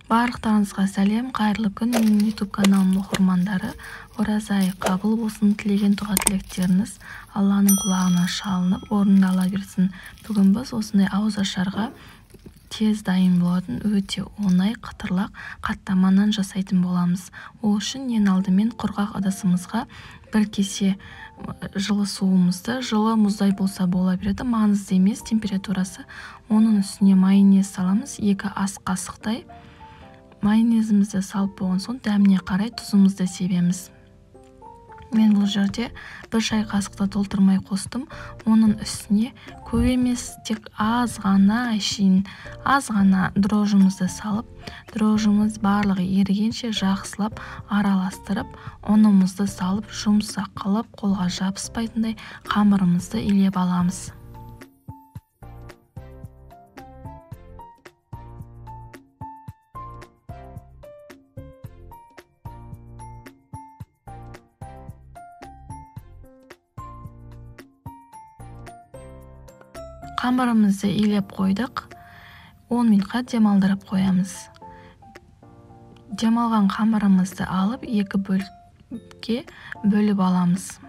Барлықтарыңызға сәлем, қайырлы күн. Менің YouTube каналымның оқырмандары, ораза айы қабыл болсын, тілеген дұға тілектеріңіз Алланың құлағына шалынып, орындала берсін. Бүгін біз осындай ауызашарға тез дайын болатын өте оңай қытырлақ қаттамадан жасайтын боламыз. Ол үшін ең алдымен құрғақ ыдысымызға бір кесе жылы суымызды, жылы мұздай болса бола береді, маңызды емес температурасы. Оның үстіне майонез саламыз, 2 ас қасықтай. Майонезімізді салып болған соң дәміне қарай тұзымызды себеміз. Мен бұл жерде 1 шай қасықты толтырмай қостым. Оның үстіне көп емес, тек аз ғана дрожжымызды салып, дрожжымыз барлығы ерігенше жақсылап араластырып, ұнымызды салып, жұмсақ қылып, қолға жабыспайтындай қамырымызды илеп аламыз. Қамырымызды илеп қойдық, 10 минутқа демалдырып қоямыз. Демалған қамырымызды алып, 2 бөлікке бөліп аламыз.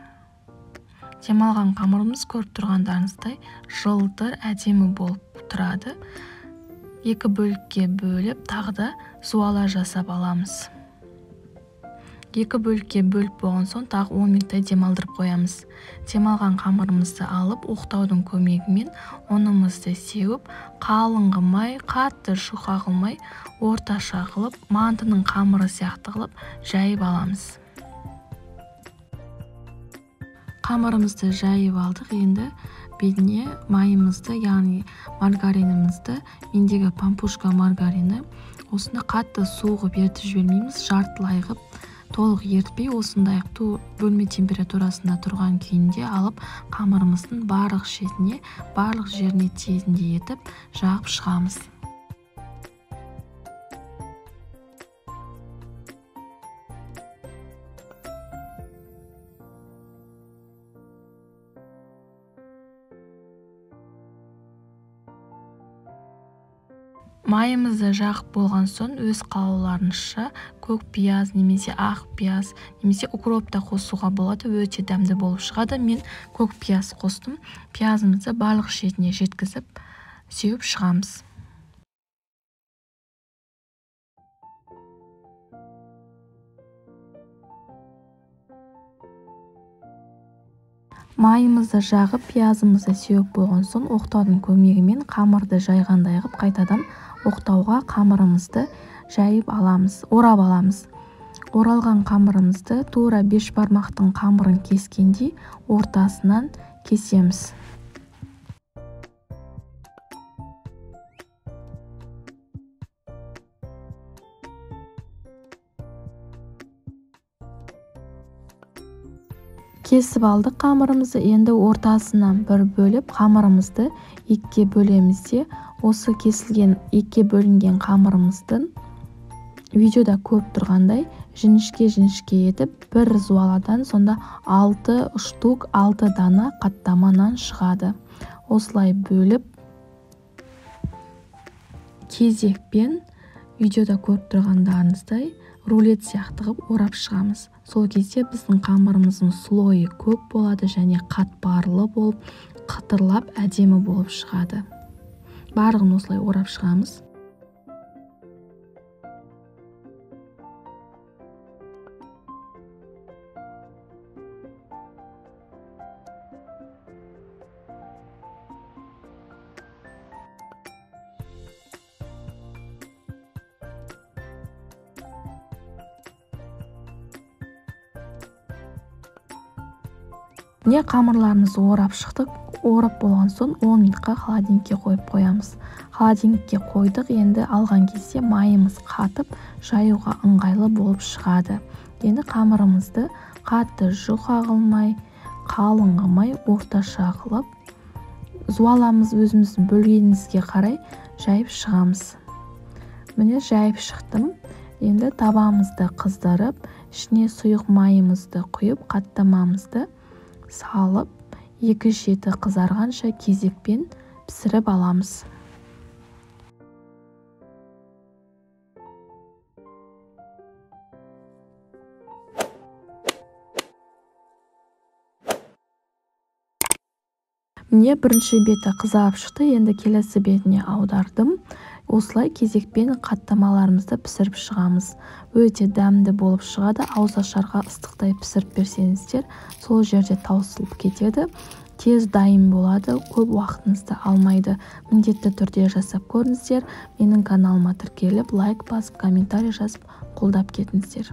Демалған қамырымыз көріп тұрғандарыңыздай жылтыр, әдемі болып тұрады. 2 бөлікке бөліп, тағы да суала жасап аламыз. 2 бөлікке бөліп болған соң тағы 10 минуттай демалдырып қоямыз. Демалған қамырымызды алып, оқтаудың көмегімен ұнымызды сеуіп, қалың қылмай, қатты жұқа қылмай, орташа қылып, мантының қамыры сияқты қылып жайып аламыз. Қамырымызды жайып алдық, енді бетіне майымызды, яғни маргаринімізді, мендегі пампушка маргарины, осыны қатты суығып ертіп жібермейміз, жартылай қылып, толық ертпей, осындай бөлме температурасында тұрған күйінде алып, қамырымыздың барлық шетіне, барлық жеріне тиетіндей етіп жағып шығамыз. Майымызды жағып болған соң өз қалауларыңызша көк пияз, немесе ақ пияз, немесе укроп та қосуға болады, өте дәмді болып шығады. Мен көк пияз қостым. Пиязымызды барлық шетіне жеткізіп, сеуіп шығамыз. Майымызды жағып, пиязымызды сеуіп болған соң, оқтаудың көмегімен қамырды жайғандай қылып, қайтадан оқтауға қамырымызды жайып аламыз, орап аламыз. Оралған қамырымызды тура 5 бармақтың қамырын кескендей ортасынан кесеміз. Кесіп алдық қамырымызды, енді ортасынан бір бөліп, қамырымызды 2-ге бөлеміз де, осы кесілген 2-ге бөлінген қамырымыздың видеода көп тұрғандай жіңішке етіп, бір зуаладан сонда 6 штук, 6 дана қаттамадан шығады. Осылай бөліп, кезекпен видеода көріп тұрғандарыңыздай рулет сияқты қылып орап шығамыз. Сол кезде біздің қамырымыздың слойы көп болады және қатпарлы болып, қытырлап, әдемі болып шығады. Барлығын осылай орап шығамыз. Не қамырларымызды орап шықтық. Орап болған соң 10 минутқа холодильникке қойып қоямыз. Холодильникке қойдық, енді алған кезде майымыз қатып, жаюға ыңғайлы болып шығады. Енді қамырымызды қатты жұқа қылмай, қалың қылмай, орташа қылып, зуаламыз өзіміздің бөлгенімізге қарай жайып шығамыз. Міне жайып шықтым. Енді табамызды қыздырып, ішіне сұйық майымызды құйып, қаттамамызды салып, 2 шеті қызарғанша кезекпен пісіріп аламыз. бетіне бірінші беті қызарып шықты, енді келесі бетіне аудардым. Осылай кезекпен қаттамаларымызды пісіріп шығамыз. Өте дәмді болып шығады. Ауызашарға ыстықтай пісіріп берсеңіздер, сол жерде таусылып кетеді. Тез дайын болады, көп уақытыңызды алмайды. Міндетті түрде жасап көріңіздер. Менің каналыма тіркеліп, лайк басып, комментарий жазып қолдап кетіңіздер.